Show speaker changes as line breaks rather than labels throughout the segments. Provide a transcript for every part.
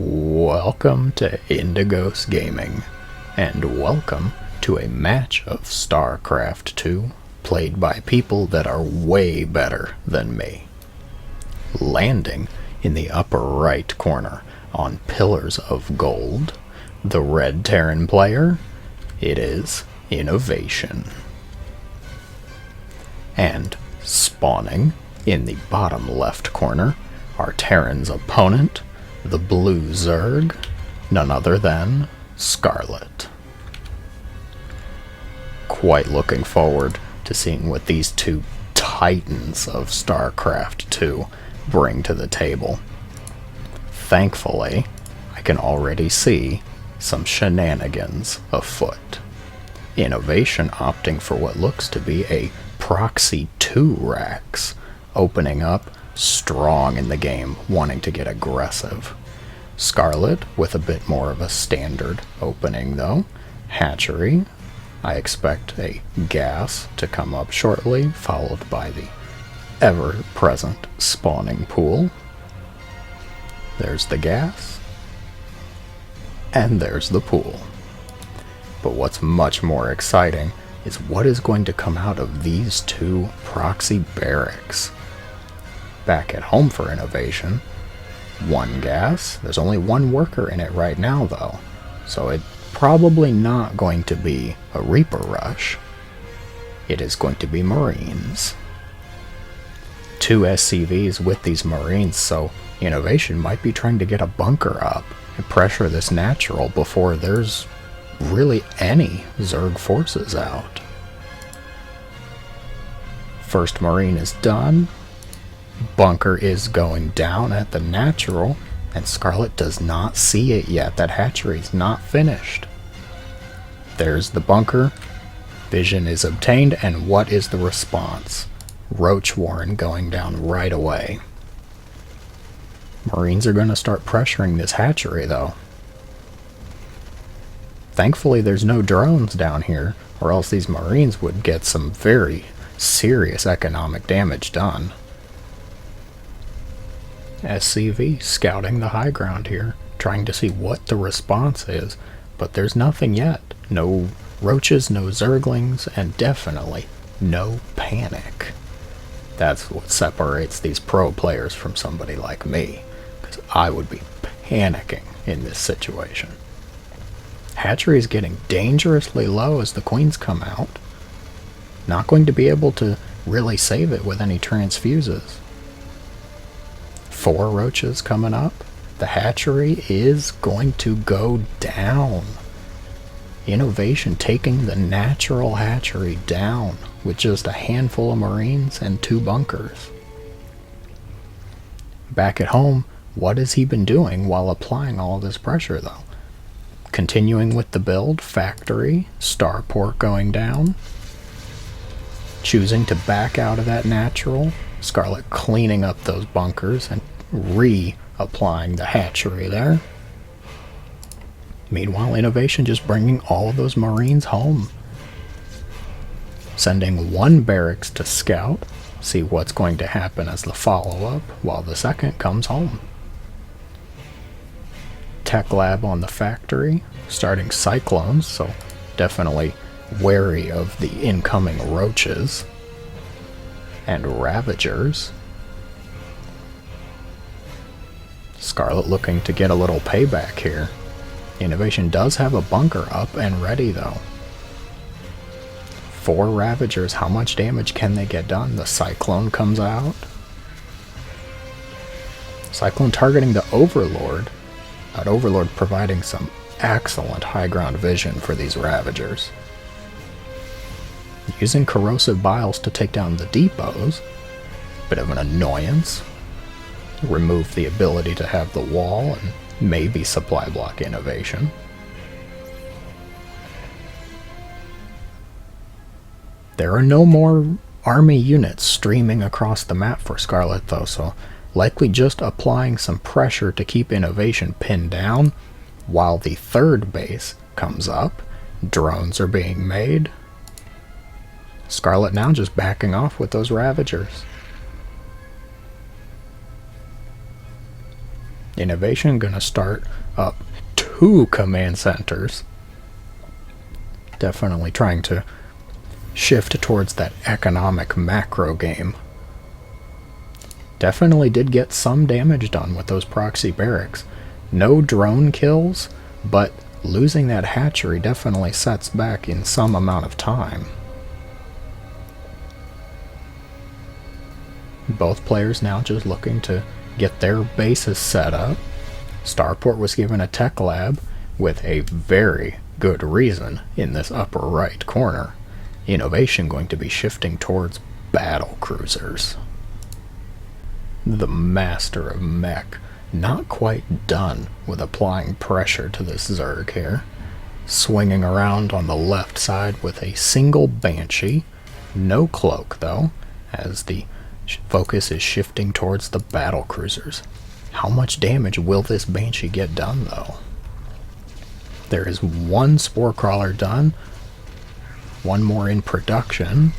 Welcome to Indigo's Gaming, and welcome to a match of Starcraft 2 played by people that are way better than me. Landing in the upper right corner on pillars of gold, the red Terran player, it is INnoVation. And spawning in the bottom left corner are Terran's opponent, the blue Zerg, none other than Scarlett. Quite looking forward to seeing what these two titans of StarCraft 2 bring to the table. Thankfully, I can already see some shenanigans afoot. INnoVation opting for what looks to be a proxy 2 racks, opening up strong in the game, wanting to get aggressive. Scarlett with a bit more of a standard opening though. Hatchery, I expect a gas to come up shortly, followed by the ever-present spawning pool. There's the gas, and there's the pool. But what's much more exciting is what is going to come out of these two proxy barracks. Back at home for INnoVation, one gas. There's only one worker in it right now though, so it's probably not going to be a Reaper rush. It is going to be Marines. Two SCVs with these Marines, so INnoVation might be trying to get a bunker up and pressure this natural before there's really any Zerg forces out. First Marine is done. Bunker is going down at the natural, and Scarlett does not see it yet. That hatchery's not finished. There's the bunker. Vision is obtained, and what is the response? Roach Warren going down right away. Marines are going to start pressuring this hatchery though. Thankfully there's no drones down here, or else these Marines would get some very serious economic damage done. SCV scouting the high ground here, trying to see what the response is, but there's nothing yet. No roaches, no zerglings, and definitely no panic. That's what separates these pro players from somebody like me, because I would be panicking in this situation. Hatchery is getting dangerously low as the queens come out. Not going to be able to really save it with any transfuses. 4 roaches coming up. The hatchery is going to go down. INnoVation taking the natural hatchery down with just a handful of Marines and 2 bunkers. Back at home, what has he been doing while applying all this pressure though? Continuing with the build, factory, starport going down. Choosing to back out of that natural. Scarlett cleaning up those bunkers and reapplying the hatchery there. Meanwhile, INnoVation just bringing all those Marines home. Sending 1 barracks to scout, see what's going to happen as the follow-up, while the second comes home. Tech lab on the factory, starting cyclones, so definitely wary of the incoming roaches and ravagers. Scarlett looking to get a little payback here. INnoVation does have a bunker up and ready though. 4 ravagers, how much damage can they get done? The cyclone comes out. Cyclone targeting the overlord. That overlord providing some excellent high ground vision for these ravagers. Using corrosive biles to take down the depots. Bit of an annoyance. Remove the ability to have the wall and maybe supply block INnoVation. There are no more army units streaming across the map for Scarlett though, so likely just applying some pressure to keep INnoVation pinned down while the 3rd base comes up. Drones are being made. Scarlett now just backing off with those ravagers. INnoVation gonna start up 2 command centers. Definitely trying to shift towards that economic macro game. Definitely did get some damage done with those proxy barracks. No drone kills, but losing that hatchery definitely sets back in some amount of time. Both players now just looking to get their bases set up. Starport was given a tech lab with a very good reason in this upper right corner. INnoVation going to be shifting towards battle cruisers. The Master of Mech not quite done with applying pressure to this Zerg here. Swinging around on the left side with a single Banshee. No cloak though, as the focus is shifting towards the battle cruisers. How much damage will this Banshee get done though? There is 1 Spore Crawler done, 1 more in production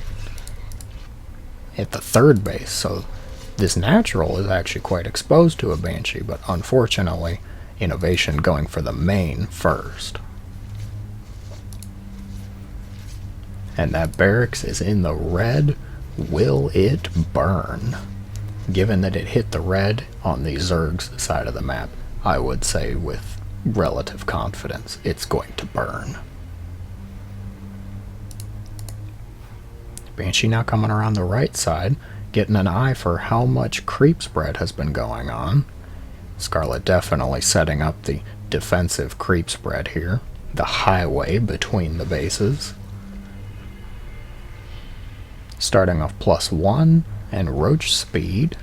at the 3rd base, so this natural is actually quite exposed to a Banshee, but unfortunately INnoVation going for the main first. And that barracks is in the red. Will it burn? Given that it hit the red on the Zerg's side of the map, I would say with relative confidence it's going to burn. Banshee now coming around the right side, getting an eye for how much creep spread has been going on. Scarlett definitely setting up the defensive creep spread here, the highway between the bases. Starting off +1 and roach speed.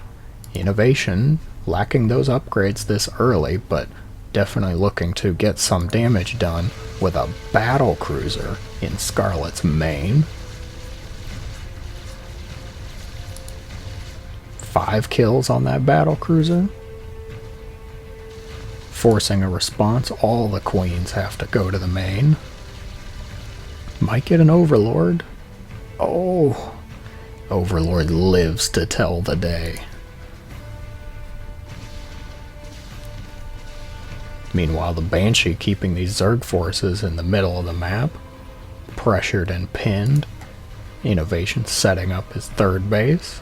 INnoVation lacking those upgrades this early, but definitely looking to get some damage done with a battle cruiser in Scarlett's main. 5 kills on that battle cruiser. Forcing a response, all the queens have to go to the main. Might get an Overlord. Oh, Overlord lives to tell the day. Meanwhile, the Banshee keeping these Zerg forces in the middle of the map, pressured and pinned. INnoVation setting up his 3rd base.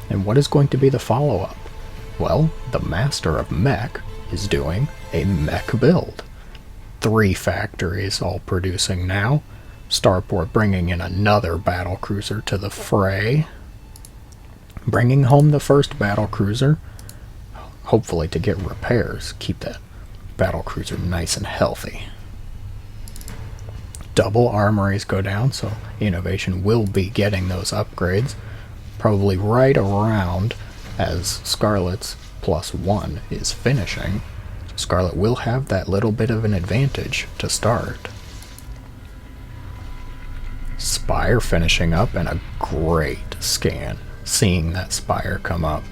And what is going to be the follow-up? Well, the Master of Mech is doing a mech build. 3 factories all producing now. Starport bringing in another battle cruiser to the fray. Bringing home the first battle cruiser, hopefully to get repairs, keep that battle cruiser nice and healthy. Double armories go down, so INnoVation will be getting those upgrades, probably right around as Scarlett's +1 is finishing. Scarlett will have that little bit of an advantage to start. Spire finishing up, and a great scan. Seeing that Spire come up,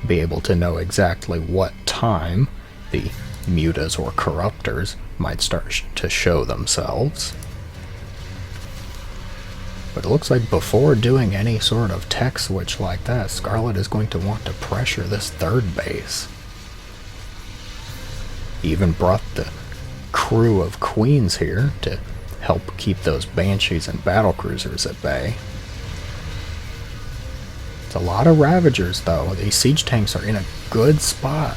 be able to know exactly what time the mutas or corruptors might start to show themselves. But it looks like before doing any sort of tech switch like that, Scarlett is going to want to pressure this 3rd base. Even brought the crew of queens here to help keep those Banshees and battlecruisers at bay. It's a lot of Ravagers though. These siege tanks are in a good spot.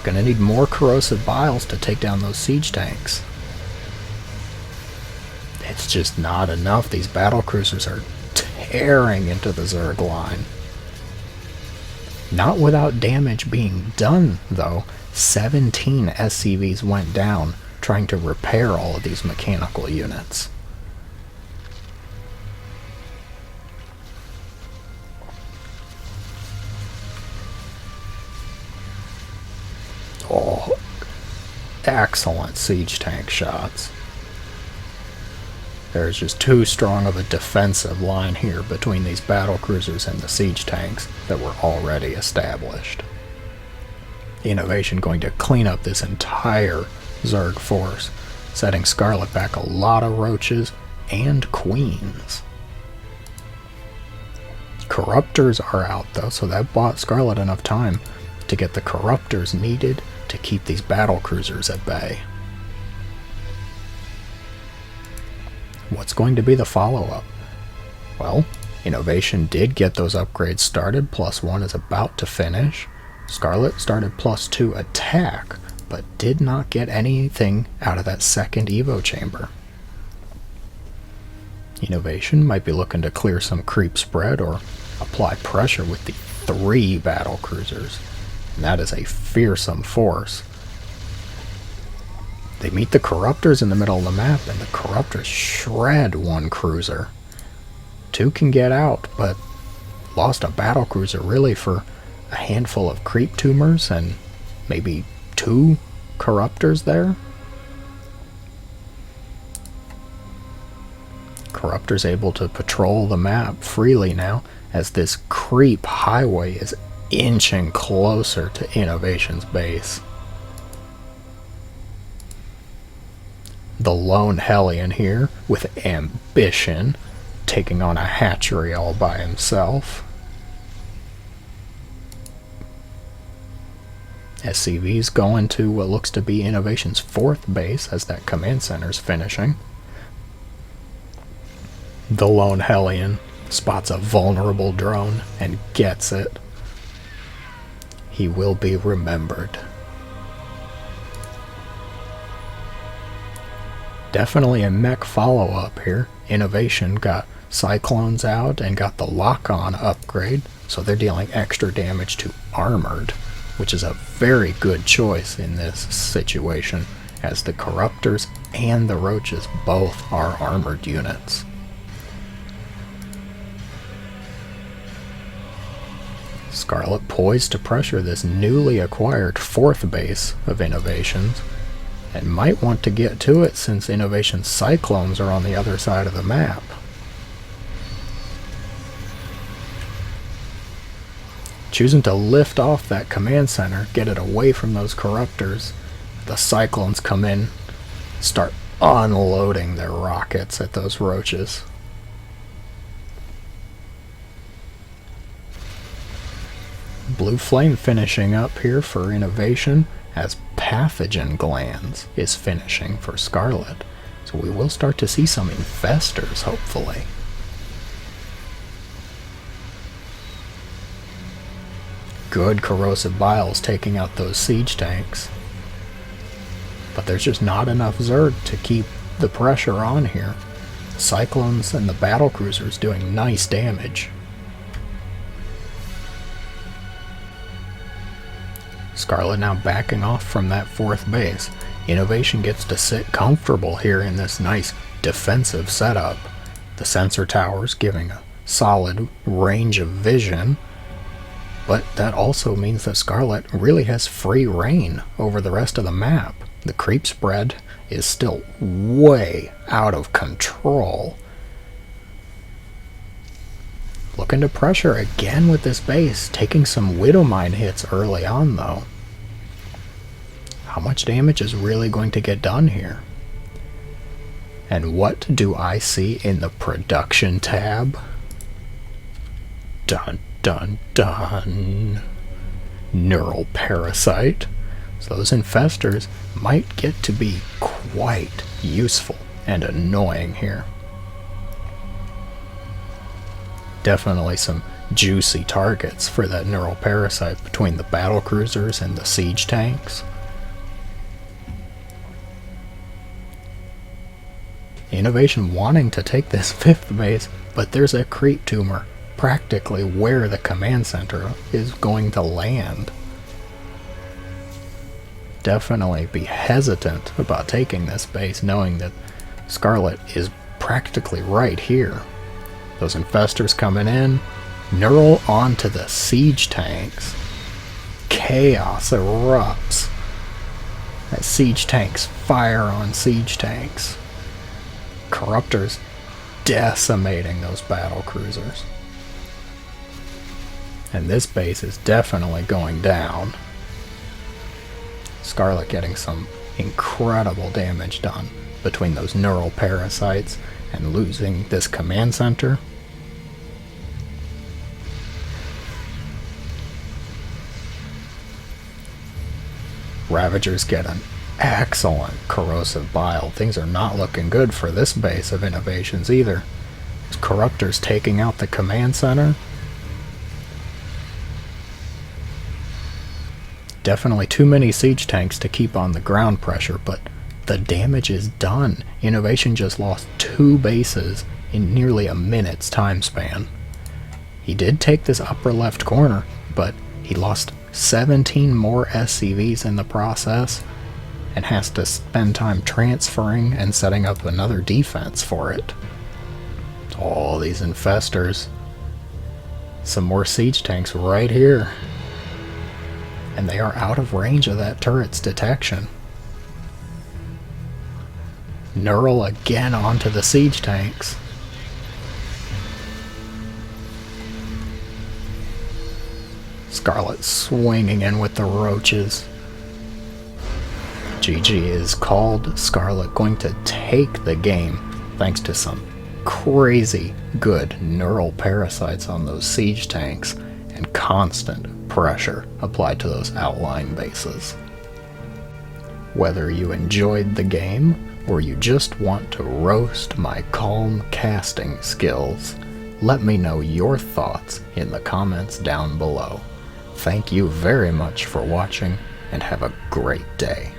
Gonna need more corrosive biles to take down those siege tanks. It's just not enough. These battlecruisers are tearing into the Zerg line. Not without damage being done though. 17 SCVs went down trying to repair all of these mechanical units. Oh, excellent siege tank shots. There's just too strong of a defensive line here between these battle cruisers and the siege tanks that were already established. INnoVation going to clean up this entire Zerg force, setting Scarlett back a lot of roaches and queens. Corruptors are out though, so that bought Scarlett enough time to get the Corruptors needed to keep these battle cruisers at bay. What's going to be the follow-up? Well, INnoVation did get those upgrades started. +1 is about to finish. Scarlett started +2 attack, but did not get anything out of that second Evo chamber. INnoVation might be looking to clear some creep spread or apply pressure with the 3 battle cruisers, and that is a fearsome force. They meet the Corruptors in the middle of the map, and the Corruptors shred 1 cruiser. 2 can get out, but lost a battle cruiser really for a handful of creep tumors and maybe 2 Corruptors there. Corruptors able to patrol the map freely now as this creep highway is inching closer to INnoVation's base. The lone Hellion here with ambition, taking on a hatchery all by himself. SCV's going to what looks to be INnoVation's 4th base as that command center's finishing. The lone Hellion spots a vulnerable drone and gets it. He will be remembered. Definitely a mech follow-up here. INnoVation got Cyclones out and got the lock-on upgrade, so they're dealing extra damage to armored, which is a very good choice in this situation, as the Corruptors and the Roaches both are armored units. Scarlett poised to pressure this newly acquired 4th base of INnoVation's, and might want to get to it since INnoVation's Cyclones are on the other side of the map. Choosing to lift off that command center, get it away from those Corruptors, the Cyclones come in, start unloading their rockets at those Roaches. Blue Flame finishing up here for INnoVation, as Pathogen Glands is finishing for Scarlett. So we will start to see some infestors, hopefully. Good Corrosive Biles taking out those siege tanks. But there's just not enough Zerg to keep the pressure on here. The Cyclones and the battle cruisers doing nice damage. Scarlett now backing off from that 4th base. INnoVation gets to sit comfortable here in this nice defensive setup. The sensor towers giving a solid range of vision, but that also means that Scarlett really has free reign over the rest of the map. The creep spread is still way out of control. Looking to pressure again with this base, taking some Widowmine hits early on though. How much damage is really going to get done here? And what do I see in the production tab? Dun dun dun. Neural Parasite. So those infestors might get to be quite useful and annoying here. Definitely some juicy targets for that Neural Parasite between the battle cruisers and the siege tanks. INnoVation wanting to take this 5th base, but there's a creep tumor practically where the command center is going to land. Definitely be hesitant about taking this base, knowing that Scarlett is practically right here. Those infestors coming in, neural onto the siege tanks. Chaos erupts as siege tanks fire on siege tanks. Corruptors decimating those battle cruisers. And this base is definitely going down. Scarlett getting some incredible damage done between those neural parasites and losing this command center. Ravagers get an excellent corrosive bile. Things are not looking good for this base of INnoVation's either. Corruptor's taking out the command center. Definitely too many siege tanks to keep on the ground pressure, but the damage is done. INnoVation just lost 2 bases in nearly a minute's time span. He did take this upper left corner, but he lost 17 more SCVs in the process and has to spend time transferring and setting up another defense for it. All these infestors. Some more siege tanks right here. And they are out of range of that turret's detection. Neural again onto the siege tanks. Scarlett swinging in with the roaches. GG is called. Scarlett going to take the game thanks to some crazy good neural parasites on those siege tanks and constant pressure applied to those outlying bases. Whether you enjoyed the game or you just want to roast my calm casting skills, let me know your thoughts in the comments down below. Thank you very much for watching and have a great day.